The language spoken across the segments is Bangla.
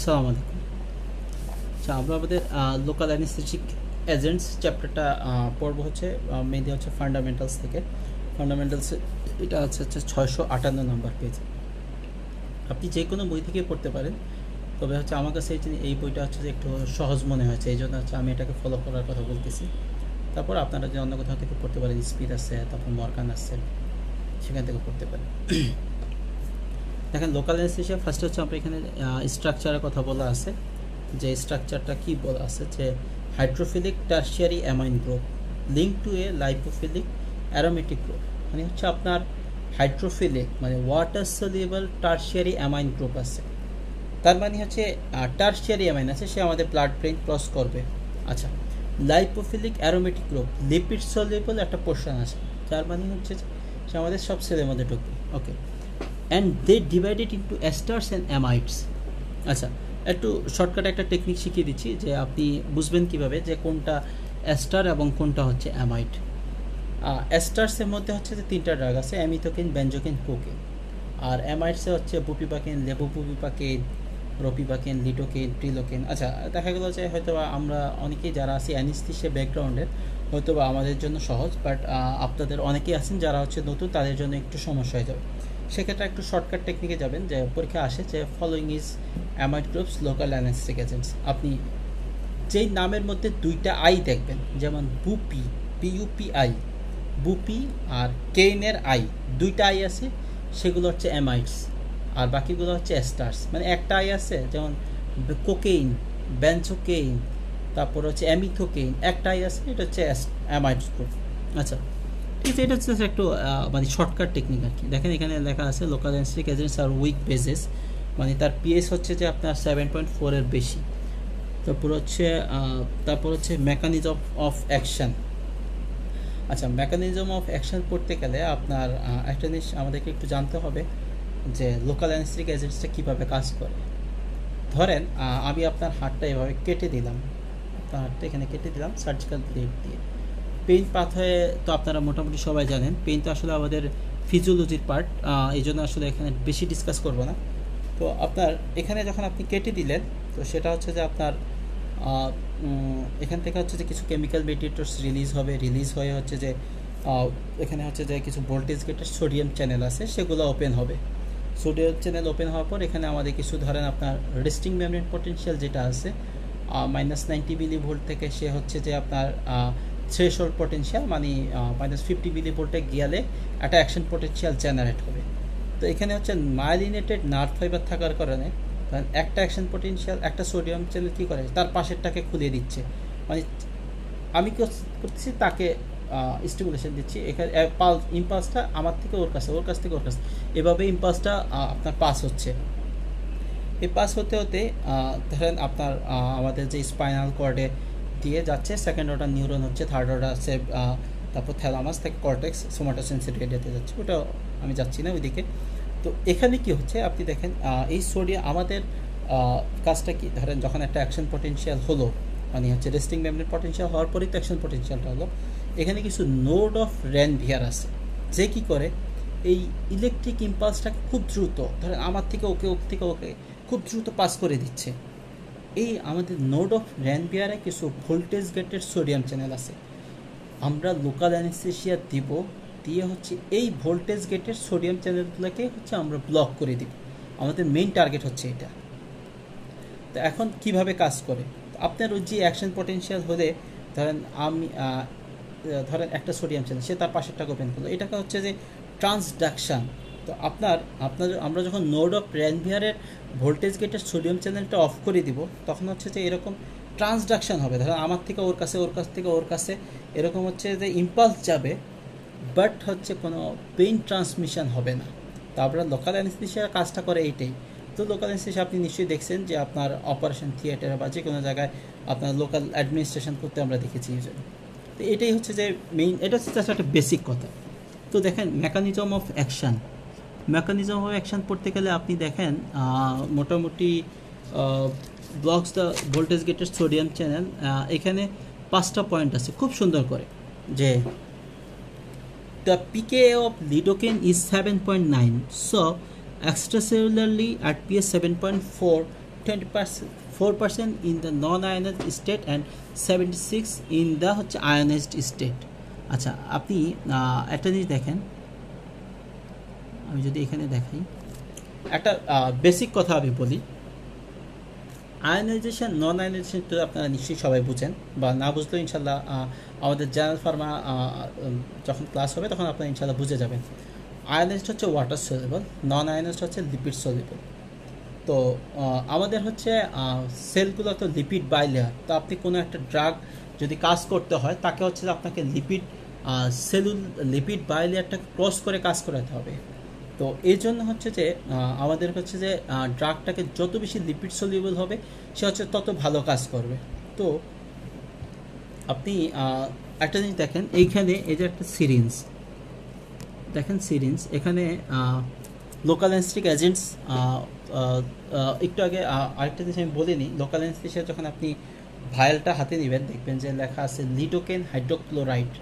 আসসালামু আলাইকুম। আচ্ছা, আমরা আমাদের লোকাল অ্যানেস্থেটিক এজেন্টস চ্যাপ্টারটা পড়ব হচ্ছে মেনলি হচ্ছে ফান্ডামেন্টালস থেকে। ফান্ডামেন্টালস এটা হচ্ছে 658 নম্বর পেজ। আপনি যে কোনো বই থেকে পড়তে পারেন, তবে হচ্ছে আমার কাছে এই বইটা হচ্ছে যে একটু সহজ মনে হয়েছে, এই জন্য হচ্ছে আমি এটাকে ফলো করার কথা বলতেছি। তারপর আপনারা যে অন্য কোথাও থেকে পড়তে পারেন, স্পিড আছে, তারপর মর্গান আছে, সেখান থেকে পড়তে পারেন। দেখেন, লোকাল অ্যানেস্থেশিয়া ফার্স্ট হচ্ছে আমরা এখানে স্ট্রাকচারের কথা বলা আছে, যে স্ট্রাকচারটা কি বলা আছে, যে hydrophilic tertiary amine group link to A lipophilic aromatic group. মানে হচ্ছে আপনার হাইড্রোফিলিক মানে water soluble tertiary amine group আছে, তার মানে হচ্ছে টারশিয়ারি অ্যামাইন আছে, সে আমাদের ব্লাড ব্রেন ক্রস করবে। আচ্ছা, lipophilic aromatic group lipid soluble একটা পোর্শন আছে, যার মানে হচ্ছে সে আমাদের সব সেলের মধ্যে ঢুকবে। Okay, and they divided into esters and amides. আচ্ছা, একটু শর্টকাট একটা টেকনিক শিখিয়ে দিচ্ছি, যে আপনি বুঝবেন কিভাবে যে কোনটা এস্টার এবং কোনটা হচ্ছে অ্যামাইড। এস্টার্সের মধ্যে হচ্ছে যে 3টা ড্রাগ আছে, অ্যামিথোকেন, বেনজোকেন, কোকেন। আর অ্যামাইডসে হচ্ছে বুপিবাকেন, লেবোবুপিবাকেন, রপিবাকেন, লিটোকেন, ট্রিলোকেন। আচ্ছা, দেখা গেলো যে হয়তো আমরা অনেকেই যারা আছি অ্যানেস্থেশিয়া ব্যাকগ্রাউন্ডের, হয়তো বা আমাদের জন্য সহজ, বাট আপনাদের অনেকেই আছেন যারা হচ্ছে নতুন, তাদের জন্য একটু সমস্যা হয়ে যাবে। সেক্ষেত্রে একটু শর্টকাট টেকনিকে যাবেন, যে পরীক্ষা আসে যে following is amide groups local anaesthetic agents. আপনি যেই নামের মধ্যে 2টা আই দেখবেন, যেমন বুপি, পিইউপিআই, বুপি, আর কেইনের আই, 2টা আই আছে, সেগুলো হচ্ছে অ্যামাইডস, আর বাকিগুলো হচ্ছে এস্টার্স। মানে একটা আই আছে, যেমন কোকেইন, বেনজোকেইন, তারপর হচ্ছে অ্যামিথোকেইন, একটা আই আছে, এটা হচ্ছে অ্যামাইডস গ্রুপ। আচ্ছা, ঠিক আছে, এটা হচ্ছে একটু মানে শর্টকাট টেকনিক আর কি। দেখেন এখানে লেখা আছে লোকাল অ্যানেস্থেটিক এজেন্টস আর উইক বেসেস, মানে তার পিএস হচ্ছে যে আপনার 7.4 এর বেশি। তারপর হচ্ছে মেকানিজম অফ অ্যাকশন। আচ্ছা, মেকানিজম অফ অ্যাকশন পড়তে গেলে আপনার একটা জিনিস আমাদেরকে একটু জানতে হবে, যে লোকাল অ্যানেস্থেটিক এজেন্টসটা কীভাবে কাজ করে। ধরেন আমি আপনার হাড়টা এভাবে কেটে দিলাম, আপনার হাড়টা এখানে কেটে দিলাম সার্জিক্যাল ব্লেড দিয়ে। পেইন পাথ হয়ে তো আপনারা মোটামুটি সবাই জানেন, পেইন তো আসলে আমাদের ফিজিওলজির পার্ট, এই জন্য আসলে এখানে বেশি ডিসকাস করবো না। তো আপনার এখানে যখন আপনি কেটে দিলেন, তো সেটা হচ্ছে যে আপনার এখান থেকে হচ্ছে যে কিছু কেমিক্যাল মেডিয়েটরস রিলিজ হয়ে হচ্ছে যে এখানে হচ্ছে যে কিছু ভোল্টেজ গেটের সোডিয়াম চ্যানেল আছে, সেগুলো ওপেন হবে। সোডিয়াম চ্যানেল ওপেন হওয়ার পর এখানে আমাদের কিছু ধরেন আপনার রেস্টিং মেমব্রেন পটেনশিয়াল যেটা আছে -90 মিলিভোল্ট থেকে, সে হচ্ছে যে আপনার থ্রেশহোল্ড পটেনশিয়াল মানে -50 মিলিভোল্টে গিয়ালে একটা অ্যাকশন পটেনশিয়াল জেনারেট হবে। তো এখানে হচ্ছে মাইলিনেটেড নার্ভ ফাইবার থাকার কারণে একটা অ্যাকশন পটেনশিয়াল, একটা সোডিয়াম চ্যানেল কী করে, তার পাশেরটাকে খুলে দিচ্ছে। মানে আমি করতেছি, তাকে স্টিমুলেশন দিচ্ছি, এখানে ইম্পালসটা আমার থেকে ওর কাছে, ওর কাছ থেকে ওর কাছে, এভাবে ইম্পালসটা আপনার পাস হচ্ছে। এই পাস হতে হতে ধরেন আপনার আমাদের যে স্পাইনাল কর্ডে দিয়ে যাচ্ছে, সেকেন্ড অর্ডার নিউরন হচ্ছে, থার্ড অর্ডার আছে, তারপর থ্যালামাস থেকে কর্টেক্স সোমাটোসেন্সরি এরিয়াতে যাচ্ছে, ওটা আমি যাচ্ছি না ওইদিকে। তো এখানে কি হচ্ছে, আপনি দেখেন এই সোডিয়াম আমাদের কাজটা কি, ধরেন যখন একটা অ্যাকশন পটেনশিয়াল হলো, মানে হচ্ছে রেস্টিং মেমব্রেন পটেনশিয়াল হওয়ার পরেই তো অ্যাকশন পটেনশিয়ালটা হলো, এখানে কিছু নোড অফ রেনভিয়ার আছে, যে কি করে এই ইলেকট্রিক ইম্পালসটাকে খুব দ্রুত, ধরেন আমার থেকে ওকে, ওর থেকে ওকে খুব দ্রুত পাস করে দিচ্ছে। এই আমাদের নোড অফ রেনভিয়ারে কিছু ভোল্টেজ গেটের সোডিয়াম চ্যানেল আছে, আমরা লোকাল অ্যানেস্থেশিয়া দিব, দিয়ে হচ্ছে এই ভোল্টেজ গেটের সোডিয়াম চ্যানেলগুলোকে হচ্ছে আমরা ব্লক করে দিব। আমাদের মেইন টার্গেট হচ্ছে এটা। তো এখন কিভাবে কাজ করে, আপনার ওই যে অ্যাকশন পটেনশিয়াল হলে ধরেন ধরেন একটা সোডিয়াম চ্যানেল, সে তার পাশেরটাকে ওপেন করলো, এটাকে হচ্ছে যে ট্রান্সডাকশান। তো আমরা যখন নোড অফ রেনভিয়ারের ভোল্টেজ গেটের সোডিয়াম চ্যানেলটা অফ করে দিব, তখন হচ্ছে যে এরকম ট্রান্সডাকশান হবে, ধরেন আমার থেকে ওর কাছে, ওর কাছ থেকে ওর কাছে, এরকম হচ্ছে যে ইম্পালস যাবে, বাট হচ্ছে কোনো পেইন ট্রান্সমিশন হবে না। তো আপনার লোকাল অ্যানেস্থেশিয়ার কাজটা করে এইটাই। তো লোকাল অ্যানেস্থেশিয়া আপনি নিশ্চয়ই দেখছেন, যে আপনার অপারেশন থিয়েটারে বা যে কোনো জায়গায় আপনার লোকাল অ্যাডমিনিস্ট্রেশন করতে আমরা দেখেছি ইউজুয়ালি। তো এটাই হচ্ছে যে মেইন, এটা হচ্ছে জাস্ট একটা বেসিক কথা। তো দেখেন mechanism of action, mechanism of action পড়তে গেলে আপনি দেখেন মোটামুটি ব্লকস দ্য ভোল্টেজ গেটের সোডিয়াম চ্যানেল, এখানে 5টা পয়েন্ট আছে খুব সুন্দর করে, যে the pKa of lidocaine is 7.9, so extracellularly at pH 7.4 24% in the non ionized state and 76 in the হচ্ছে আয়োনাইজড স্টেট। আচ্ছা, আপনি একটা জিনিস দেখেন, আমি যদি এখানে দেখাই একটা বেসিক কথা আমি বলি। আয়োনাইজেশন নন আয়োনাইজেশন তো আপনারা নিশ্চয়ই সবাই বুঝেন, বা না বুঝলেও ইনশাল্লাহ আমাদের জেনারেল ফার্মা যখন ক্লাস হবে তখন আপনারা ইনশাল্লাহ বুঝে যাবেন। আয়োনাইজড হচ্ছে ওয়াটার সলিউবল, নন আয়োনাইজড হচ্ছে লিপিড সলিউবল। তো আমাদের হচ্ছে সেলগুলো তো লিপিড বাইলেয়ার। তো আপনি কোনো একটা ড্রাগ যদি কাজ করতে হয় তাকে হচ্ছে আপনাকে লিপিড বাইলেয়ারটাকে ক্রস করে কাজ করাতে হবে। তো এই জন্য হচ্ছে যে আমাদের হচ্ছে যে ড্রাগটাকে যত বেশি লিপিড সলিউবল হবে সে হচ্ছে তত ভালো কাজ করবে। তো আপনি একটা জিনিস দেখেন, এইখানে এই যে একটা সিরিঞ্জ দেখেন, সিরিঞ্জ এখানে লোকাল অ্যানেস্থেটিক এজেন্টস, একটু আগে আরেকটা জিনিস আমি বলিনি, লোকাল অ্যানেস্থেসিয়া যখন আপনি ভায়ালটা হাতে নেবেন দেখবেন যে লেখা আছে লিডোকেন হাইড্রোক্লোরাইড।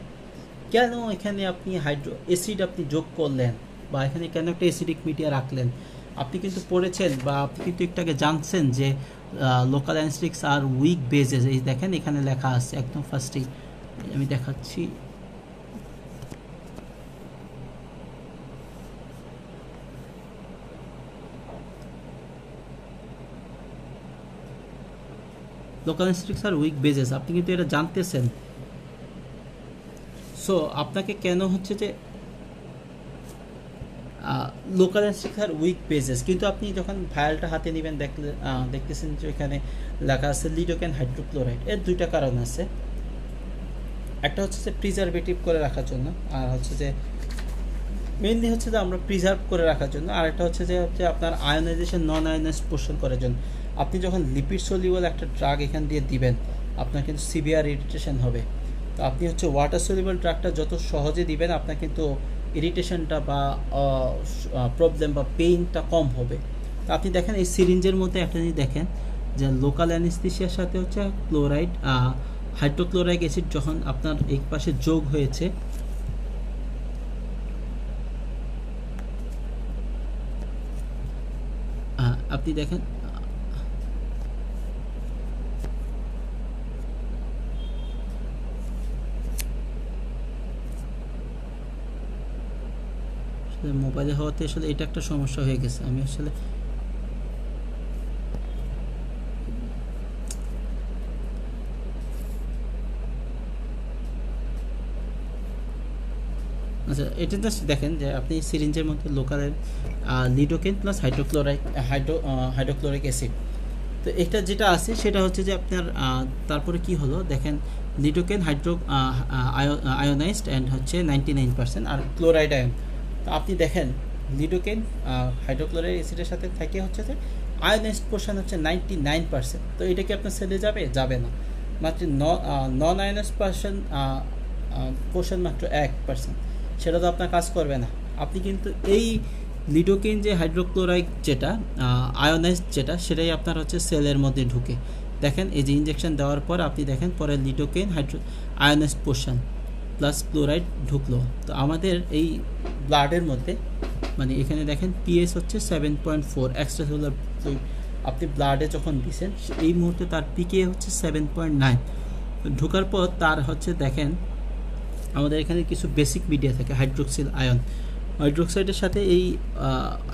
কেন এখানে আপনি অ্যাসিড আপনি যোগ করলেন, বা এখানে কেন একটা অ্যাসিডিক মিডিয়া রাখলেন? আপনি কিন্তু পড়েছেন বা আপনি কিন্তু একটু আগে জানছেন যে লোকাল অ্যানেস্থেটিক্স আর উইক বেজেস। এই দেখেন এখানে লেখা আছে একদম ফার্স্টেই, আমি দেখাচ্ছি। লোকাল অ্যানেস্থেটিক্স আর উইক বেজেস, আপনি কিন্তু এটা জানতেছেন। সো আপনাকে কেন হচ্ছে যে লোকাল অ্যানেস্থেটিক্স আর উইক বেজেস, কিন্তু আপনি যখন ভায়ালটা হাতে নেবেন দেখতেছেন যে এখানে লেখা আছে লিডোকেন হাইড্রোক্লোরাইড। এর দুইটা কারণ আছে, একটা হচ্ছে যে প্রিজারভেটিভ করে রাখার জন্য, আর হচ্ছে যে মেইনলি হচ্ছে যে আমরা প্রিজার্ভ করে রাখার জন্য, আর একটা হচ্ছে যে আপনার আয়োনাইজেশন নন আয়োনাইজড পোর্শন করার জন্য। আপনি যখন লিপিড সলিউবল একটা ড্রাগ এখান দিয়ে দিবেন আপনার কিন্তু সিভিয়ার ইরিটেশন হবে। তো আপনি হচ্ছে ওয়াটার সলিউবল ড্রাগটা যত সহজে দিবেন আপনার কিন্তু ইরিটেশনটা বা প্রবলেম বা পেইনটা কম হবে। তো আপনি দেখেন এই সিরিঞ্জের মধ্যে একটা জিনিস দেখেন যে লোকাল অ্যানেস্থেসিয়ার সাথে হচ্ছে ক্লোরাইড হাইড্রোক্লোরাইক অ্যাসিড যখন আপনার এই পাশে যোগ হয়েছে, আপনি দেখেন মোবাইলে হওয়াতে আসলে এটা একটা সমস্যা হয়ে গেছে। আমি আসলে আচ্ছা, এটা জাস্ট দেখেন যে আপনি সিরিঞ্জের মধ্যে লোকালের লিডোকেন প্লাস হাইড্রোক্লোরিক অ্যাসিড। তো এটা যেটা আছে সেটা হচ্ছে যে আপনার তারপরে কি হলো দেখেন, লিডোকেন আয়োনাইজড অ্যান্ড হচ্ছে 99%, আর ক্লোরাইড আয়ন। তো আপনি দেখেন লিডোকেন হাইড্রোক্লোরাইড অ্যাসিডের সাথে থাকে হচ্ছে যে আয়োনাইজড পোর্শন হচ্ছে 99%। তো এটা কি আপনার সেলে যাবে না, মাত্র নন আয়োনাইজড পোর্শন মাত্র 1%, সেটা তো আপনার কাজ করবে না। আপনি কিন্তু এই লিডোকেন যে হাইড্রোক্লোরাইড যেটা আয়োনাইজড যেটা, সেটাই আপনার হচ্ছে সেলের মধ্যে ঢুকে। দেখেন এই যে ইনজেকশন দেওয়ার পর আপনি দেখেন পরে lidocaine ionized portion plus chloride ঢুকলো। তো আমাদের এই ব্লাডের মধ্যে মানে এখানে দেখেন পিএস হচ্ছে 7.4 এক্সট্রা সেলুলার ফ্লুইড। আপনি ব্লাডে যখন দিচ্ছেন এই মুহূর্তে তার পিকে হচ্ছে 7.9। ঢোকার পর তার হচ্ছে দেখেন আমাদের এখানে কিছু বেসিক মিডিয়া থাকে, হাইড্রোক্সিল আয়ন। হাইড্রোক্সাইডের সাথে এই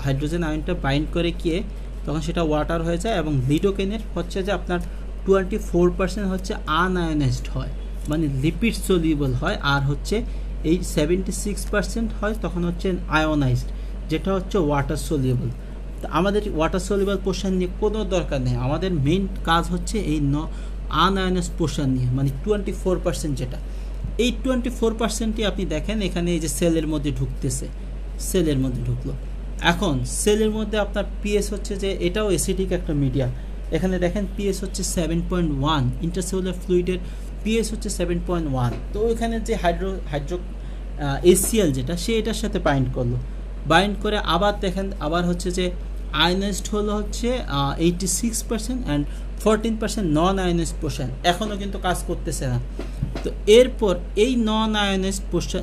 হাইড্রোজেন আয়নটা বাইন্ড করে গিয়ে তখন সেটা ওয়াটার হয়ে যায়, এবং লিডোকেনের হচ্ছে যে আপনার 24% হচ্ছে আনআয়োনাইজড হয়, মানে লিপিড সলিউবল হয়, আর হচ্ছে এই 76% হয় তখন হচ্ছে আয়োনাইজড, যেটা হচ্ছে ওয়াটার সলিউবল। তো আমাদের ওয়াটার সলিউবল পোর্শন নিয়ে কোনো দরকার নেই, আমাদের মেইন কাজ হচ্ছে এই আনআয়োনাইজড পোর্শন নিয়ে, মানে 24% যেটা। এই 24%ই আপনি দেখেন এখানে এই যে সেলের মধ্যে ঢুকতেছে, সেলের মধ্যে ঢুকলো। এখন সেলের মধ্যে আপনার পিএস হচ্ছে যে এটাও অ্যাসিডিক একটা মিডিয়া, এখানে দেখেন পিএস হচ্ছে 7.1, ইন্টারসেলুলার ফ্লুইডের পিএস হচ্ছে 7.1। তো ওইখানে যে হাইড্রো এসিএল যেটা সে এটার সাথে বাইন্ড করলো, বাইন্ড করে আবার দেখেন আবার হচ্ছে যে আয়োনাইজড হলো হচ্ছে 86% অ্যান্ড 14% নন আয়োনাইজড পোর্শন, এখনও কিন্তু কাজ করতেছে না। তো এরপর এই নন আয়োনাইজড পোর্শন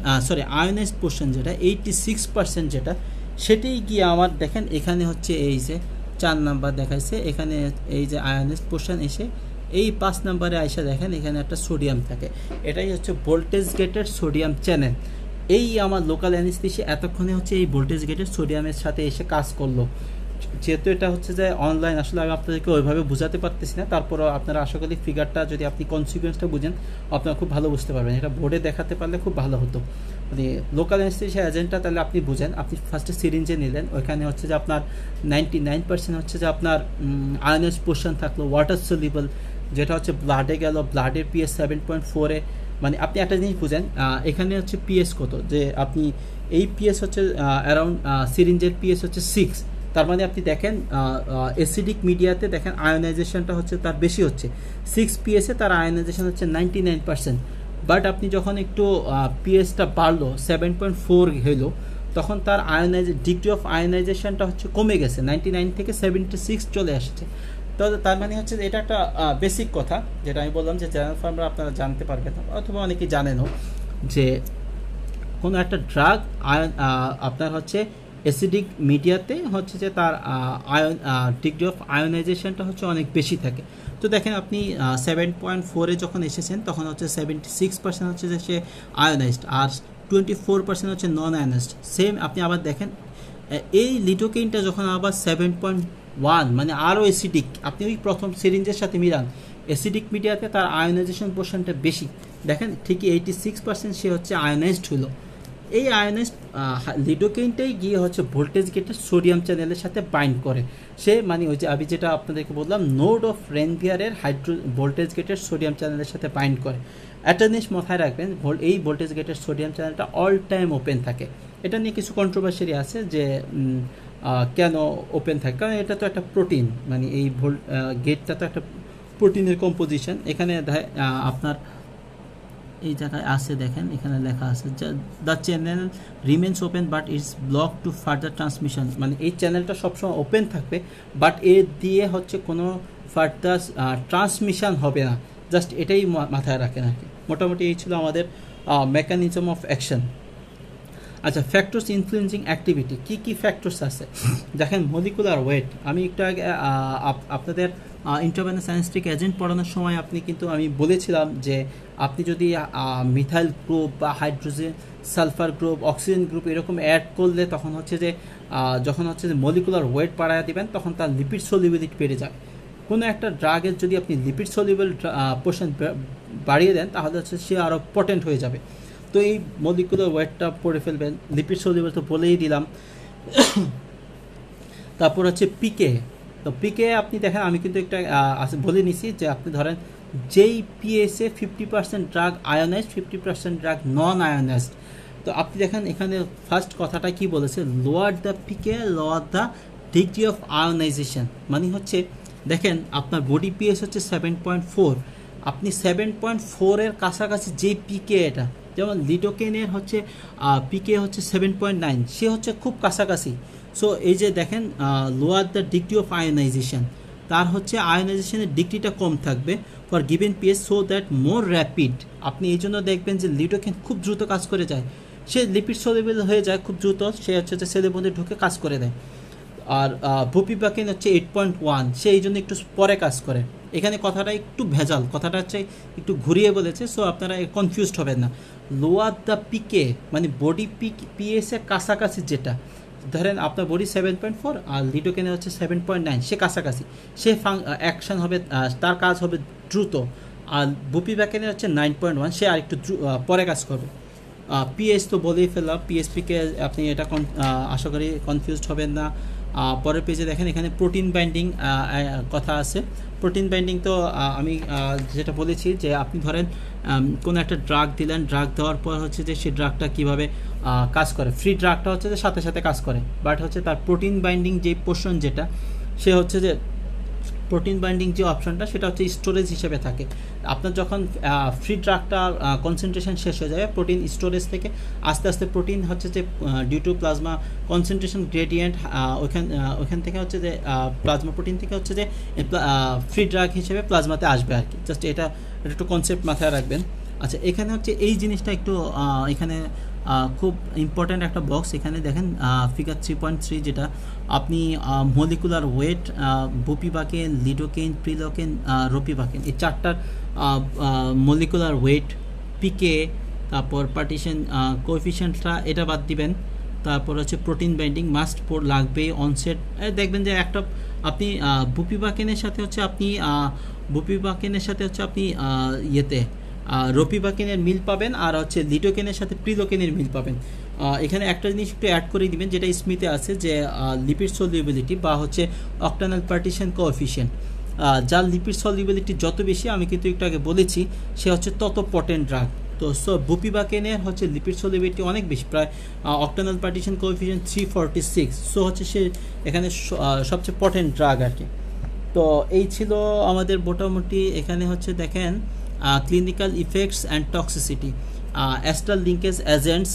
আয়োনাইজড পোর্শন যেটা 86% যেটা, সেটাই গিয়ে আমার দেখেন এখানে হচ্ছে এই যে 4 নাম্বার দেখাইছে, এখানে এই যে আয়নাইজ পোর্শন এসে এই 5 নাম্বারে আইসা দেখেন এখানে একটা সোডিয়াম থাকে, এটাই হচ্ছে ভোল্টেজ গেটের সোডিয়াম চ্যানেল। এই আমার লোকাল অ্যানেস্থেসিয়া এতক্ষণে হচ্ছে এই ভোল্টেজ গেটের সোডিয়ামের সাথে এসে কাজ করলো। যেহেতু এটা হচ্ছে যে অনলাইন, আসলে আমি আপনাদেরকে ওইভাবে বোঝাতে পারতেছি না, তারপরও আপনারা আশা করি ফিগারটা যদি আপনি কনসিকুয়েন্সটা বুঝেন আপনারা খুব ভালো বুঝতে পারবেন। এটা বোর্ডে দেখাতে পারলে খুব ভালো হতো। মানে লোকাল অ্যানেস্থেসিয়া এজেন্টটা তাহলে আপনি বুঝেন, আপনি ফার্স্টে সিরিঞ্জে নিলেন, ওইখানে হচ্ছে যে আপনার 99% হচ্ছে যে আপনার আয়নাইজ পোর্শন থাকলো, ওয়াটার সলিউবল, যেটা হচ্ছে ব্লাডে গেল, ব্লাডের পিএস 7.4-এ। মানে আপনি একটা জিনিস বুঝেন, এখানে হচ্ছে পিএস কত, যে আপনি এই পিএস হচ্ছে অ্যারাউন্ড সিরিঞ্জের পিএস হচ্ছে 6, তার মানে আপনি দেখেন অ্যাসিডিক মিডিয়াতে দেখেন আয়োনাইজেশনটা হচ্ছে তার বেশি হচ্ছে, 6 পিএসে তার আয়োনাইজেশন হচ্ছে 99%। বাট আপনি যখন একটু পিএসটা বাড়লো 7.4 হলো, তখন তার ডিগ্রি অফ আয়োনাইজেশনটা হচ্ছে কমে গেছে, 99 থেকে 76 চলে আসছে। তো তার মানে হচ্ছে এটা একটা বেসিক কথা, যেটা আমি বললাম যে জেনারেল ফার্মরা আপনারা জানতে পারবেন অথবা অনেকেই জানেনও, যে কোনো একটা ড্রাগ আপনার হচ্ছে অ্যাসিডিক মিডিয়াতে হচ্ছে যে তার ডিগ্রি অফ আয়োনাইজেশনটা হচ্ছে অনেক বেশি থাকে। তো দেখেন আপনি 7.4-এ যখন এসেছেন তখন হচ্ছে 76% হচ্ছে যে সে আয়োনাইজড, আর 24% হচ্ছে নন আয়োনাইজড। সেম আপনি আবার দেখেন এই লিডোকেইনটা যখন আবার 7.1 মানে আরও অ্যাসিডিক, আপনি ওই প্রথম সিরিঞ্জের সাথে মিলান, অ্যাসিডিক মিডিয়াতে তার আয়োনাইজেশন পোর্শনটা বেশি, দেখেন ঠিকই 86% সে হচ্ছে আয়োনাইজড হলো। এই আয়োনাইজড লিডোকেইনটাই গিয়ে হচ্ছে ভোল্টেজ গেটের সোডিয়াম চ্যানেলের সাথে বাইন্ড করে। সে মানে ওই যে আমি যেটা আপনাদেরকে বললাম নোড অফ রেনভিয়ারের ভোল্টেজ গেটের সোডিয়াম চ্যানেলের সাথে বাইন্ড করে। একটা জিনিস মাথায় রাখবেন, এই ভোল্টেজ গেটের সোডিয়াম চ্যানেলটা অল টাইম ওপেন থাকে। এটা নিয়ে কিছু কন্ট্রোভার্সি আছে যে কেন ওপেন থাকে, কারণ এটা তো একটা প্রোটিন, মানে এই গেটটা তো একটা প্রোটিনের কম্পোজিশন। এখানে আপনার এই জায়গায় আছে দেখেন, এখানে লেখা আছে the channel remains open but it's block two further transmission, মানে এই চ্যানেলটা সবসময় ওপেন থাকবে বাট এর দিয়ে হচ্ছে কোনো ফার্দার ট্রান্সমিশন হবে না, জাস্ট এটাই মাথায় রাখেন আর কি। মোটামুটি এই ছিল আমাদের মেকানিজম অফ অ্যাকশন। আচ্ছা, ফ্যাক্টরস ইনফ্লুয়েন্সিং অ্যাক্টিভিটি, কী কী ফ্যাক্টরস আছে দেখেন। মলিকুলার ওয়েট, আমি একটু আগে আপনাদের ইন্ট্রাভেনাস অ্যানেস্থেটিক এজেন্ট পড়ানোর সময় আমি বলেছিলাম যে আপনি যদি মিথাইল গ্রুপ বা hydrogen sulphur group oxygen group এরকম অ্যাড করলে তখন হচ্ছে যে যখন হচ্ছে যে মলিকুলার ওয়েট বাড়ায় দিবেন তখন তার লিপিড সলিউবিলিটি বেড়ে যায়। কোনো একটা ড্রাগের যদি আপনি লিপিড সলিউবল পোর্শন বাড়িয়ে দেন তাহলে হচ্ছে সে আরও পটেন্ট হয়ে যাবে। তো এই মলিকুলার ওয়েটটা পড়ে ফেলবেন। লিপিড সলিউবল তো বলেই দিলাম। তারপর হচ্ছে পিকে। তো পিকে আপনি দেখেন, আমি কিন্তু একটা বলে নিছি যে আপনি ধরেন যেই পিএসে 50% drug ionized, 50% drug non ionized. তো আপনি দেখেন এখানে ফার্স্ট কথাটা কি বলেছে, lower the pK lower the degree of ionization. মানে হচ্ছে দেখেন আপনার বডি পিএস হচ্ছে 7.4, আপনি 7.4-এর কাছাকাছি যেই পিকে, এটা যেমন লিডোকেনের হচ্ছে পিকে হচ্ছে 7.9, সে হচ্ছে খুব কাছাকাছি। সো এই যে দেখেন lower the degree of ionization, তার হচ্ছে আয়োনাইজেশনের ডিগ্রিটা কম থাকবে for given PS, so that more rapid. আপনি এই জন্য দেখবেন যে লিডোকেন খুব দ্রুত কাজ করে যায়, সে লিপিড সলিউবল হয়ে যায় খুব দ্রুত, সে হচ্ছে যে সেলের মধ্যে ঢুকে কাজ করে দেয়। আর বুপিবাকেন হচ্ছে 8.1, সে এই জন্য একটু পরে কাজ করে। এখানে কথাটা একটু ভেজাল, কথাটা হচ্ছে একটু ঘুরিয়ে বলেছে, সো আপনারা কনফিউজড হবেন না। লোয়ার দ্য পিকে মানে বডি পিএসের কাছাকাছি, যেটা ধরেন আপনার বডি 7.4 আর লিডোকেনে হচ্ছে 7.9, সে কাছাকাছি, সে অ্যাকশন হবে, তার কাজ হবে দ্রুত। আর বুপিবাকেনের হচ্ছে 9.1, সে আর একটু পরে কাজ করবে। পিএস তো বলেই ফেললাম, পিএসপিকে আপনি এটা আশা করি কনফিউজড হবেন না। পরের পেজে দেখেন এখানে প্রোটিন বাইন্ডিং কথা আছে। প্রোটিন বাইন্ডিং তো আমি যেটা বলেছি যে আপনি ধরেন কোনো একটা ড্রাগ দিলেন, ড্রাগ দেওয়ার পর হচ্ছে যে সেই ড্রাগটা কীভাবে কাজ করে, ফ্রি ড্রাগটা হচ্ছে যে সাথে সাথে কাজ করে, বাট হচ্ছে তার প্রোটিন বাইন্ডিং যে পোর্শন যেটা, সে হচ্ছে যে প্রোটিন বাইন্ডিং যে অপশনটা সেটা হচ্ছে স্টোরেজ হিসেবে থাকে। আপনার যখন ফ্রি ড্রাগটা কনসেন্ট্রেশন শেষ হয়ে যাবে, প্রোটিন স্টোরেজ থেকে আস্তে আস্তে প্রোটিন হচ্ছে যে due to plasma concentration gradient ওইখান থেকে হচ্ছে যে প্লাজমা প্রোটিন থেকে হচ্ছে যে ফ্রি ড্রাগ হিসেবে প্লাজমাতে আসবে আর কি। জাস্ট এটা একটু কনসেপ্ট মাথায় রাখবেন। আচ্ছা, এখানে হচ্ছে এই জিনিসটা একটু এখানে খুব ইম্পর্ট্যান্ট একটা বক্স। এখানে দেখেন ফিগার 3.3, যেটা আপনি মলিকুলার ওয়েট, বুপিবাকেন, লিডোকেন, প্রিলোকেন, রোপিবাকেন, এই চারটার মলিকুলার ওয়েট, পিকে, তারপর পার্টিশন কোএফিশিয়েন্টটা এটা বাদ দিবেন। তারপর হচ্ছে প্রোটিন বাইন্ডিং মাস্ট লাগবে, অনসেট দেখবেন যে একটা আপনি বুপিবাকেনের সাথে হচ্ছে আপনি ইয়েতে রোপিবাকেনের মিল পাবেন, আর হচ্ছে লিডোকেনের সাথে প্রিলোকেনের মিল পাবেন। এখানে একটা জিনিস একটু অ্যাড করে দিবেন, যেটা স্মিথে আছে, যে লিপিড সলিউবিলিটি বা হচ্ছে অক্টানাল পার্টিশন কোএফিশিয়েন্ট। যার লিপিড সলিউবিলিটি যত বেশি, আমি কিন্তু একটু আগে বলেছি, সে হচ্ছে তত পটেন্ট ড্রাগ। তো বুপিবাকেনের হচ্ছে লিপিড সলিউবিলিটি অনেক বেশি, প্রায় অক্টানাল পার্টিশন কোএফিশিয়েন্ট 346। সো হচ্ছে সে এখানে সবচেয়ে পটেন্ট ড্রাগ আর কি। তো এই ছিল আমাদের মোটামুটি। এখানে হচ্ছে দেখেন clinical effects and toxicity, Astral linkage agents,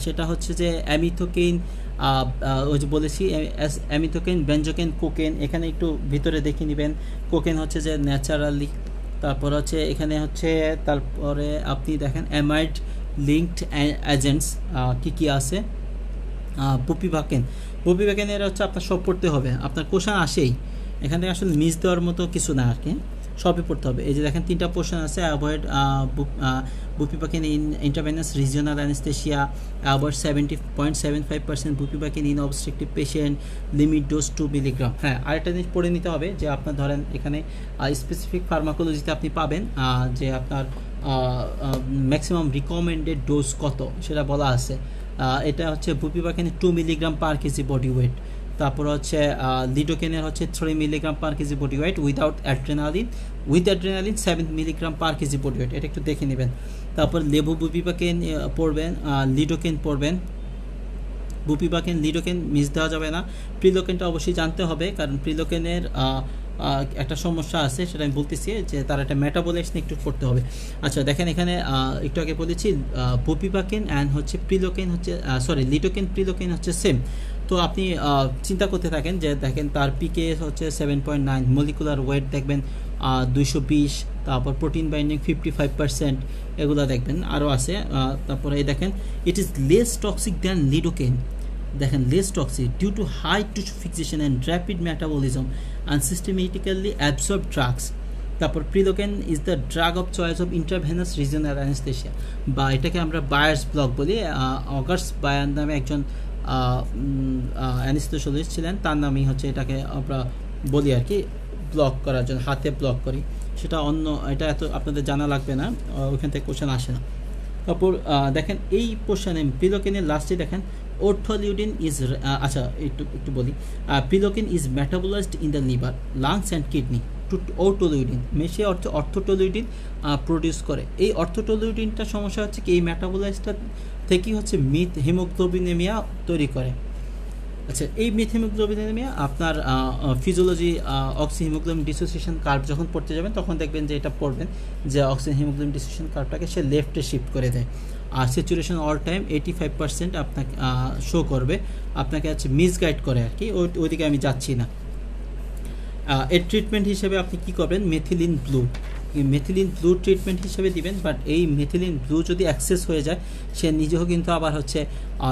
সেটা হচ্ছে যে অ্যামিথোকেইন, ওই যে বলেছি অ্যামিথোকেইন, বেনজোকেন, কোকেন। এখানে একটু ভিতরে দেখে নেবেন, কোকেন হচ্ছে যে ন্যাচারালি। তারপর হচ্ছে এখানে হচ্ছে, তারপরে আপনি দেখেন অ্যামাইড লিঙ্কড এজেন্টস কী আছে। বুপিবাকেনের হচ্ছে আপনার সব পড়তে হবে, আপনার কোশ্চেন আসেই, এখানে আসলে মিস দেওয়ার মতো কিছু না আর কি, সবই পড়তে হবে। এই যে দেখেন 3টা পোর্শন আছে, avoid bupivacaine in intravenous regional anaesthesia, avoid 70.75% bupivacaine in obstructive patient, limit dose 2 milligram. হ্যাঁ, আরেকটা জিনিস পড়ে নিতে হবে, যে আপনার ধরেন এখানে স্পেসিফিক ফার্মাকোলজিতে আপনি পাবেন যে আপনার ম্যাক্সিমাম রিকমেন্ডেড ডোজ কত সেটা বলা আছে। এটা হচ্ছে বুপিবাকেনের 2 milligram per KG body weight. তারপর হচ্ছে লিডোকেনের হচ্ছে 3 milligram per KG body weight without adrenaline, with adrenaline 7 milligram per KG body weight, এটা একটু দেখে নেবেন। তারপর বুপিবাকেন পড়বেন, লিডোকেন পড়বেন। বুপিবাকেন, লিডোকেন মিস দেওয়া যাবে না। প্রিলোকেনটা অবশ্যই জানতে হবে, কারণ প্রিলোকেনের একটা সমস্যা আছে, সেটা আমি বলতেছি, যে তার একটা মেটাবলাইটস নিয়ে একটু পড়তে হবে। আচ্ছা দেখেন, এখানে একটু আগে বলেছি বুপিবাকেন অ্যান্ড হচ্ছে প্রিলোকেন হচ্ছে লিডোকেন, প্রিলোকেন হচ্ছে সেম। তো আপনি চিন্তা করতে থাকেন, যে দেখেন তার পিকে হচ্ছে 7.9, মলিকুলার ওয়েট দেখবেন 220, তারপর প্রোটিন বাইন্ডিং 55%, এগুলো দেখবেন, আরও আছে। তারপরে এই দেখেন it is less toxic than lidocaine, দেখেন less toxic due to high tissue fixation and rapid metabolism and systematically absorb drugs. তারপর prilocaine is the drug of choice of intravenous regional anaesthesia, বা এটাকে আমরা বায়ার্স ব্লক বলি। অগাস্ট বায়ার নামে একজন অ্যানেস্থেশিওলজিস্ট ছিলেন, তার নামই হচ্ছে এটাকে আমরা বলি আর কি, ব্লক করার জন্য হাতে ব্লক করি। সেটা এটা এত আপনাদের জানা লাগবে না, ওইখান থেকে কোশ্চেন আসে না। তারপর দেখেন এই পোর্শনে প্রিলোকেনের লাস্টে দেখেন অর্থোলিউডিন ইজ, আচ্ছা একটু বলি, prilocaine is metabolised in the liver, lungs and kidney to orthotoluidine, সে অর্থোটোলিউডিন প্রডিউস করে। এই অর্থোটোলিউডিনটা সমস্যা হচ্ছে কি, এই মেটাবলাইজটা থেকেই হচ্ছে মিথ হিমোগ্লোবিনেমিয়া তৈরি করে। আচ্ছা, এই মিথ হিমোগ্লোবিনেমিয়া আপনার physiology oxy haemoglobin dissociation curve যখন পড়তে যাবেন, তখন দেখবেন যে এটা পড়বেন, যে অক্সিজেন হিমোগ্লোবিন ডিসোসিয়েশন কার্ভটাকে সে লেফটে শিফট করে দেয়, আর স্যাচুরেশন অল টাইম 85% আপনাকে শো করবে, আপনাকে হচ্ছে মিসগাইড করে আর কি, ওইদিকে আমি যাচ্ছি না। এর ট্রিটমেন্ট হিসেবে আপনি কি করবেন, মেথিলিন ব্লু ট্রিটমেন্ট হিসেবে দিবেন। বাট এই মেথিলিন ব্লু যদি অ্যাক্সেস হয়ে যায়, সে নিজেও কিন্তু আবার হচ্ছে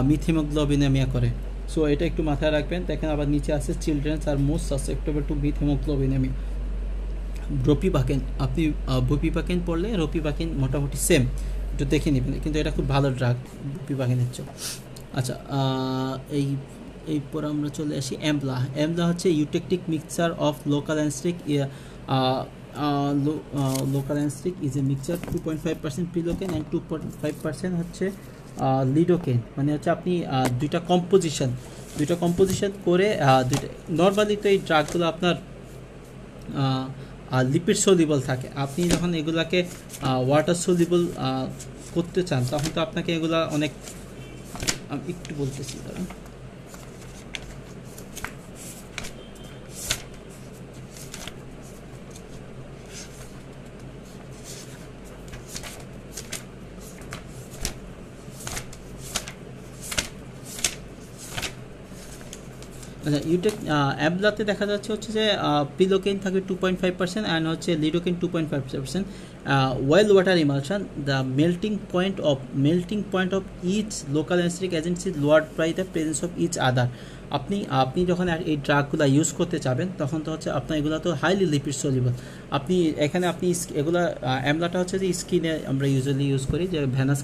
মিথ হিমোগ্লোবিনেমিয়া করে। সো এটা একটু মাথায় রাখবেন। দেখেন আবার নিচে আছে চিলড্রেন্স আর মোস্ট সাসেপ্টেবল টু মিথ হিমোগ্লোবিনেমিয়া। রোপিবাকেন, আপনি বুপিবাকেন পড়লে রোপিবাকেন মোটামুটি সেম, একটু দেখে নেবেন, কিন্তু এটা খুব ভালো ড্রাগ বুপিবাকেনের চেয়ে। আচ্ছা, এরপর আমরা চলে আসি অ্যামলা হচ্ছে eutectic mixture of local anaesthetic, local anaesthetic is a mixture 2.5% prilocaine and 2.5% হচ্ছে লিডোকেন, মানে হচ্ছে আপনি দুইটা কম্পোজিশন করে নর্মালি তো এই ড্রাগগুলো আপনার লিপিড সলিউবল থাকে। আপনি যখন এগুলাকে ওয়াটার সলিউবল করতে চান, তখন তো আপনাকে এগুলা অনেক, আমি একটু বলতেছি দাঁড়ান। আচ্ছা ইউটেক অ্যাবলাতে দেখা যাচ্ছে হচ্ছে যে পিলোকেইন থাকবে 2.5% অ্যান্ড হচ্ছে lidocaine 2.5%। Oil water emulsion, the melting point of each local anaesthetic agent is lowered by the presence of each other. আপনি যখন এই ড্রাগগুলো ইউজ করতে চাবেন তখন তো হচ্ছে আপনার এগুলো তো হাইলি লিপিড সলিউবল। আপনি এগুলা অ্যামলাটা হচ্ছে যে স্কিনে আমরা ইউজুয়ালি ইউজ করি যে ভ্যানাস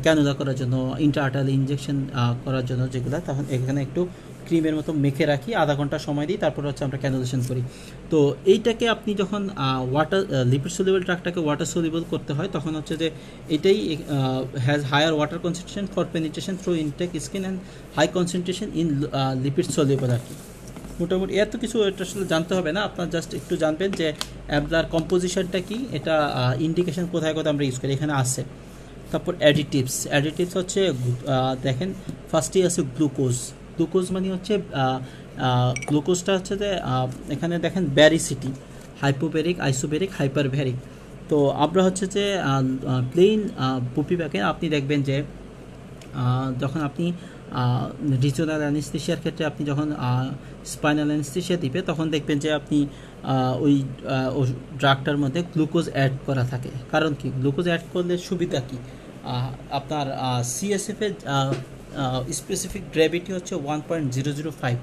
ক্যানুলা করার জন্য, ইন্ট্রাআর্টাল ইনজেকশন করার জন্য যেগুলো, তখন এখানে একটু ক্রিমের মতো মেখে রাখি, আধা ঘন্টা সময় দিই, তারপর হচ্ছে আমরা ক্যানুলেশন করি। তো এইটাকে আপনি যখন লিপিড সলিউবল ড্রাগটাকে ওয়াটার সলিউবল করতে হয় তখন হচ্ছে যে এটাই has higher water concentration for penetration through intake skin and high concentration in lipid soluble আর কি। মোটামুটি এত কিছু এটা আসলে জানতে হবে না, আপনার জাস্ট একটু জানবেন যে অ্যাবলার কম্পোজিশনটা কি, এটা ইন্ডিকেশন কোথায় কোথায় আমরা ইউজ করি এখানে আছে। তারপর অ্যাডিটিভস হচ্ছে দেখেন ফার্স্টেই আছে গ্লুকোজ মানে হচ্ছে গ্লুকোজটা হচ্ছে যে এখানে দেখেন ব্যারিসিটি, হাইপোব্যারিক, আইসোব্যারিক, হাইপারব্যারিক। তো আমরা হচ্ছে যে প্লেন পুপিব্যাকে আপনি দেখবেন যে যখন আপনি রিজনাল অ্যানেস্থেশিয়ার ক্ষেত্রে আপনি যখন স্পাইনাল অ্যানেস্থেশিয়া দিবে তখন দেখবেন যে আপনি ওই ড্রাগটার মধ্যে গ্লুকোজ অ্যাড করা থাকে। কারণ কি, গ্লুকোজ অ্যাড করলে সুবিধা কি, আপনার সিএসএফ এর স্পেসিফিক গ্র্যাভিটি হচ্ছে 1.005,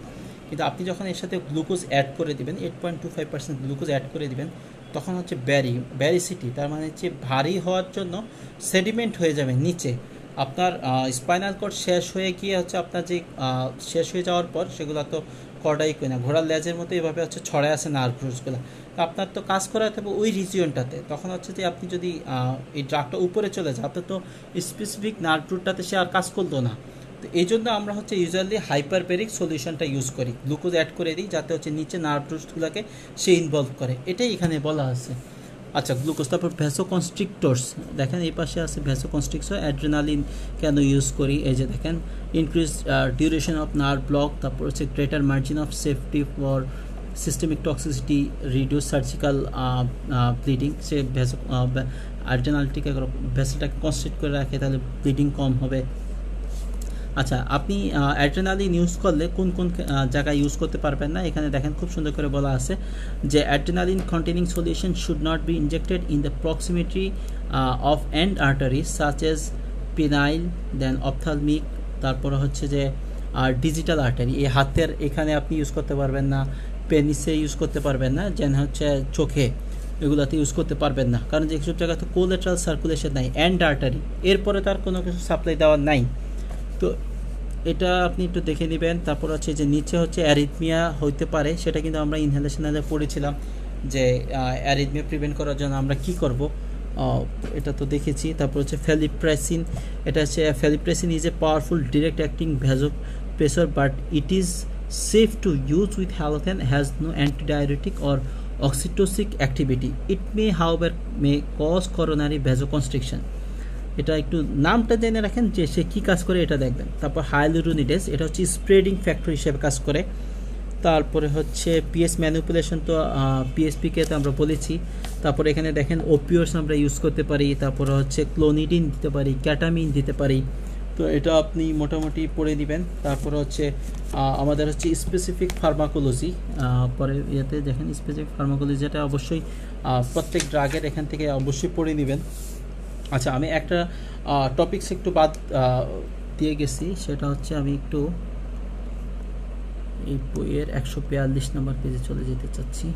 কিন্তু আপনি যখন এর সাথে গ্লুকোজ অ্যাড করে দিবেন 8.25% গ্লুকোজ অ্যাড করে দিবেন তখন হচ্ছে ব্যারিসিটি, তার মানে হচ্ছে ভারী হওয়ার জন্য সেডিমেন্ট হয়ে যাবে নিচে। আপনার স্পাইনাল কর্ড শেষ হয়ে গিয়ে হচ্ছে আপনার যে শেষ হয়ে যাওয়ার পর সেগুলো তো কর্ডাই কই না, ঘোড়ার লেজের মতো এভাবে হচ্ছে ছড়ায় আছে নার্ভ রুটসগুলো। তো আপনার তো কাজ করাতে হবে ওই রিজিয়নটাতে, তখন হচ্ছে যে আপনি যদি এই ড্রাগটা উপরে চলে যায় আপনার তো স্পেসিফিক নার্ভ রুটটাতে সে আর কাজ করতো না। তো এই জন্য আমরা হচ্ছে ইউজুয়ালি হাইপারবেরিক সলিউশনটা ইউজ করি, গ্লুকোজ অ্যাড করে দিই যাতে হচ্ছে নিচে নার্ভ রুটসগুলোকে সে ইনভলভ করে, এটাই এখানে বলা আছে। আচ্ছা গ্লুকোজ, তারপর ভ্যাসোকনস্ট্রিক্টরস দেখেন এই পাশে আছে ভ্যাসোকনস্ট্রিক্টর। অ্যাড্রেনালিন কেন ইউজ করি, এই যে দেখেন increase duration of nerve block, তারপর হচ্ছে greater margin of safety for systemic toxicity, reduce surgical bleeding. সে অ্যাড্রেনালটিকে ভ্যাসেলটাকে কনস্ট্রিক্ট করে রাখে, তাহলে ব্লিডিং কম হবে। আচ্ছা আপনি অ্যাড্রেনালিন ইউজ করলে কোন কোন জায়গায় ইউজ করতে পারবেন না, এখানে দেখেন খুব সুন্দর করে বলা আছে যে adrenaline containing solution should not be injected in the proximity of end arteries such as penile, then ophthalmic, তারপরে হচ্ছে যে ডিজিটাল আর্টারি, এই হাতের এখানে আপনি ইউজ করতে পারবেন না, পেনিসে ইউজ করতে পারবেন না, যেন হচ্ছে চোখে এগুলাতে ইউজ করতে পারবেন না, কারণ যে সব জায়গাতে কোলেটারাল সার্কুলেশন নাই, এন্ড আর্টারি এরপরে তার কোনো কিছু সাপ্লাই দেওয়ার নাই। তো এটা আপনি একটু দেখে নেবেন। তারপর হচ্ছে যে নিচে হচ্ছে অ্যারিথমিয়া হইতে পারে, সেটা কিন্তু আমরা ইনহেলেশনালে পড়েছিলাম যে অ্যারিথমিয়া প্রিভেন্ট করার জন্য আমরা কি করব, এটা তো দেখেছি। তারপর হচ্ছে ফেলিপ্রেসিন, এটা হচ্ছে felypressin is a powerful direct acting vasopressor but it is safe to use with health and has no antidiuretic or oxytocic activity. It may however may cause coronary vasoconstriction. এটা একটু নামটা জেনে রাখেন যে সে কী কাজ করে এটা দেখবেন। তারপর হাইলুরোনিডেস, এটা হচ্ছে স্প্রেডিং ফ্যাক্টর হিসেবে কাজ করে। তারপরে হচ্ছে পিএস ম্যানিপুলেশন, তো পিএসপিকে তো আমরা বলেছি। তারপরে এখানে দেখেন ওপিওস আমরা ইউজ করতে পারি, তারপরে হচ্ছে ক্লোনিডিন দিতে পারি, ক্যাটামিন দিতে পারি। তো এটা আপনি মোটামুটি পড়ে দিবেন। তারপরে হচ্ছে আমাদের হচ্ছে স্পেসিফিক ফার্মাকোলজি, পরে ইয়েতে দেখেন স্পেসিফিক ফার্মাকোলজি, যেটা অবশ্যই প্রত্যেক ড্রাগের এখান থেকে অবশ্যই পড়ে নেবেন। আচ্ছা আমি একটা টপিকস একটু বাদ দিয়ে গেছি, সেটা হচ্ছে আমি একটু এই বইয়ের 142 নম্বর পেজে চলে যেতে চাচ্ছি।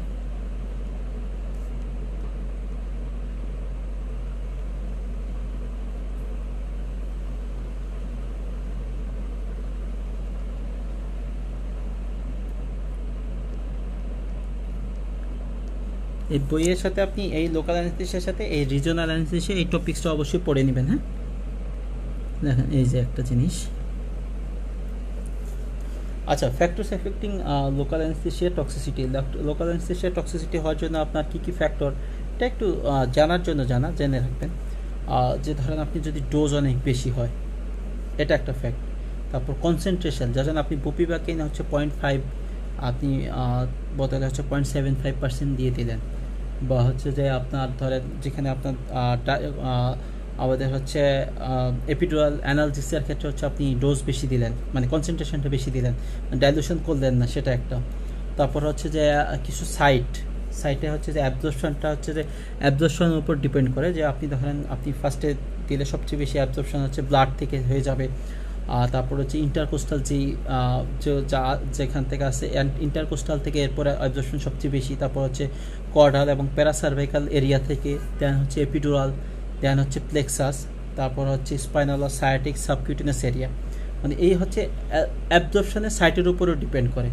এই বইয়ের সাথে আপনি এই লোকাল অ্যানেস্থেশিয়ার সাথে এই রিজনাল অ্যানেস্থেশিয়া এই টপিকসটা অবশ্যই পড়ে নেবেন। হ্যাঁ দেখেন এই যে একটা জিনিস। আচ্ছা factors affecting local anaesthesia toxicity. Local anaesthesia toxicity হওয়ার জন্য আপনার কী কী ফ্যাক্টর, এটা একটু জানার জন্য জেনে রাখবেন। যে ধরেন আপনি যদি ডোজ অনেক বেশি হয়, এটা একটা ফ্যাক্ট। তারপর কনসেন্ট্রেশন, যখন আপনি বুপিবাকেইন হচ্ছে 0.5 আপনি বদলে হচ্ছে 0.75% দিয়ে দিলেন, বা হচ্ছে যে আপনার ধরেন যেখানে আপনার আমাদের হচ্ছে এপিডুরাল অ্যানালজেসিসের ক্ষেত্রে হচ্ছে আপনি ডোজ বেশি দিলেন, মানে কনসেন্ট্রেশনটা বেশি দিলেন, ডাইলুশন করলেন না, সেটা একটা। তারপর হচ্ছে যে কিছু সাইটে হচ্ছে যে অ্যাবজর্পশনটা হচ্ছে যে অ্যাবজর্পশনের উপর ডিপেন্ড করে, যে আপনি ধরেন আপনি ফার্স্টে দিলে সবচেয়ে বেশি অ্যাবজর্পশন হচ্ছে ব্লাড থেকে হয়ে যাবে। তারপর হচ্ছে ইন্টারকোস্টাল যেখান থেকে আছে ইন্টারকোস্টাল থেকে এরপরে অ্যাবজর্পশন সবচেয়ে বেশি, তারপর হচ্ছে কর্ডাল এবং প্যারাসার্ভাইকাল এরিয়া থেকে, দেন হচ্ছে এপিডুরাল, দেন হচ্ছে প্লেক্সাস, তারপর হচ্ছে স্পাইনাল সায়াটিক সাবকিউটিনাস এরিয়া। মানে এই হচ্ছে অ্যাবজর্পশনের সাইটের উপরও ডিপেন্ড করে।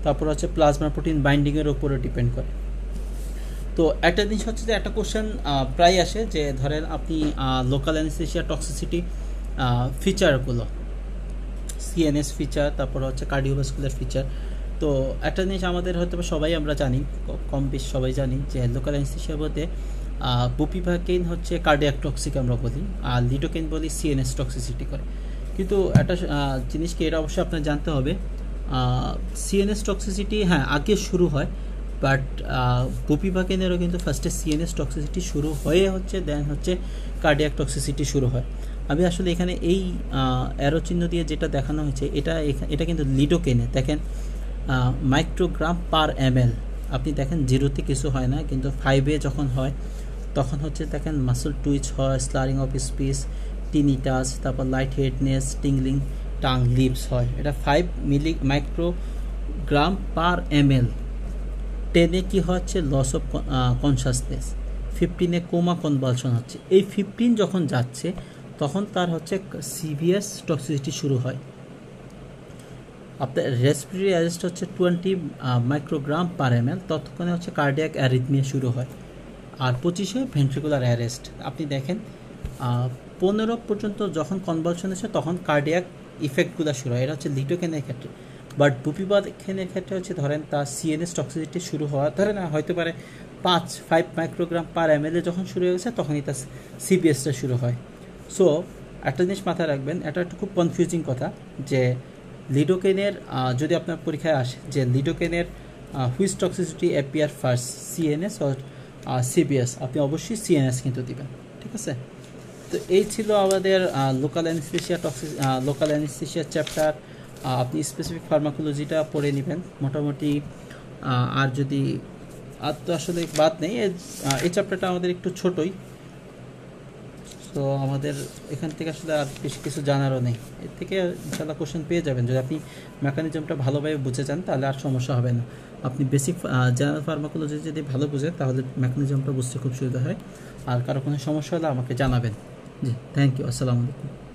তারপর হচ্ছে প্লাজমা প্রোটিন বাইন্ডিংয়ের উপরও ডিপেন্ড করে। তো একটা জিনিস হচ্ছে যে একটা কোশ্চেন প্রায় আসে যে ধরেন আপনি লোকাল অ্যানেস্থেসিয়া টক্সিসিটি ফিচারগুলো, সিএনএস ফিচার, তারপর হচ্ছে কার্ডিওভাস্কুলার ফিচার। তো একটা জিনিস আমাদের হয়তো সবাই আমরা জানি, কম বেশ সবাই জানি, যে লোকাল অ্যানেস্থেসিয়া বলতে বুপিভাকেইন হচ্ছে কার্ডিয়াক টক্সিক আমরা বলি, আর লিডোকেইন বলি সিএনএস টক্সিসিটি করে। কিন্তু একটা জিনিসকে এটা অবশ্যই আপনার জানতে হবে, সিএনএস টক্সিসিটি হ্যাঁ আগে শুরু হয়, বাট বুপিভাকেইনেরও কিন্তু ফার্স্টে সিএনএস টক্সিসিটি শুরু হয়ে হচ্ছে দেন হচ্ছে কার্ডিয়াক টক্সিসিটি শুরু হয়। আমি আসলে এখানে এই অ্যারো চিহ্ন দিয়ে যেটা দেখানো হয়েছে এটা কিন্তু লিডোকেইনে দেখেন মাইক্রোগ্রাম পার এমএল। আপনি দেখেন 0-তে কিছু হয় না, কিন্তু 5-এ যখন হয় তখন হচ্ছে দেখেন মাসল টুইচ হয়, স্লারিং অফ স্পিচ, টিনিটাস, তারপর light headedness, tingling, tongue lips হয়। এটা 5 মাইক্রোগ্রাম পার এমএল। 10-এ কী হচ্ছে লস অফ কনসাসনেস, 15-এ কোমা কনভালশন হচ্ছে। এই 15 যখন যাচ্ছে তখন তার হচ্ছে সিভিয়াস টক্সিসিটি শুরু হয়। আপনার রেসপিরেটরি অ্যারেস্ট হচ্ছে 20 মাইক্রোগ্রাম পার এমএল, ততক্ষণে হচ্ছে কার্ডিয়াক অ্যারিথমিয়া শুরু হয়। আর 25-এ ভেন্ট্রিকুলার অ্যারেস্ট। আপনি দেখেন 15 পর্যন্ত যখন কনভালশন আসে তখন কার্ডিয়াক ইফেক্টগুলো শুরু হয়, এটা হচ্ছে লিডোকেনের ক্ষেত্রে। বাট বুপিভাকেইনের ক্ষেত্রে হচ্ছে ধরেন তার সিএনএস টক্সিসিটি শুরু হওয়া ধরেন হয়তো পারে 5 মাইক্রোগ্রাম পার এমএলএ যখন শুরু হয়ে গেছে তখনই তার সিবিএসটা শুরু হয়। সো একটা জিনিস মাথায় রাখবেন, এটা একটা খুব কনফিউজিং কথা, যে লিডোকেনের যদি আপনার পরীক্ষায় আসে যে লিডোকেনের which toxicity appear first, CNS or সিবিএস, আপনি অবশ্যই সিএনএস কিন্তু দিবেন, ঠিক আছে। তো এই ছিল আমাদের লোকাল অ্যানেস্থেসিয়া চ্যাপ্টার। আপনি স্পেসিফিক ফার্মাকোলজিটা পড়ে নেবেন মোটামুটি। আর যদি আর তো আসলে বাদ নেই, এই চ্যাপ্টারটা আমাদের একটু ছোটই, তো আমাদের এখান থেকে আসলে আর বেশি কিছু জানারও নেই। এর থেকে ইনশাআল্লাহ কোশ্চেন পেয়ে যাবেন, যদি আপনি মেকানিজমটা ভালোভাবে বুঝে যান তাহলে আর সমস্যা হবে না। আপনি বেসিক জেনারেল ফার্মাকোলজি যদি ভালো বুঝেন তাহলে মেকানিজমটা বুঝতে খুব সুবিধা হয়। আর কারো কোনো সমস্যা হলে আমাকে জানাবেন। জি, থ্যাংক ইউ, আসসালামু আলাইকুম।